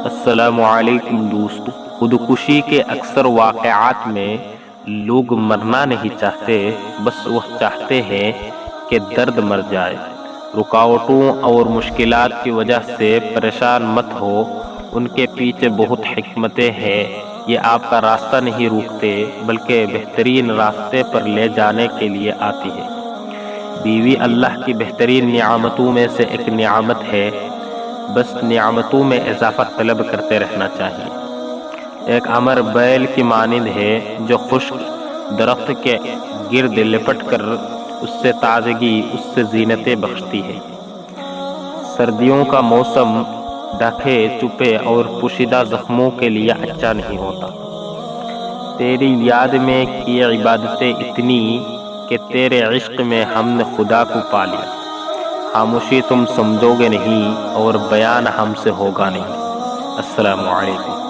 السلام علیکم دوستو۔ خودکشی کے اکثر واقعات میں لوگ مرنا نہیں چاہتے، بس وہ چاہتے ہیں کہ درد مر جائے۔ رکاوٹوں اور مشکلات کی وجہ سے پریشان مت ہو، ان کے پیچھے بہت حکمتیں ہیں۔ یہ آپ کا راستہ نہیں روکتے بلکہ بہترین راستے پر لے جانے کے لیے آتی ہے۔ بیوی اللہ کی بہترین نعمتوں میں سے ایک نعمت ہے، بس نعمتوں میں اضافہ طلب کرتے رہنا چاہیے۔ ایک امر بیل کی مانند ہے جو خشک درخت کے گرد لپٹ کر اس سے تازگی، اس سے زینتیں بخشتی ہے۔ سردیوں کا موسم ڈھکے چھپے اور پوشیدہ زخموں کے لیے اچھا نہیں ہوتا۔ تیری یاد میں کی عبادتیں اتنی کہ تیرے عشق میں ہم نے خدا کو پا لیا۔ خاموشی تم سمجھو گے نہیں اور بیان ہم سے ہوگا نہیں۔ السلام علیکم۔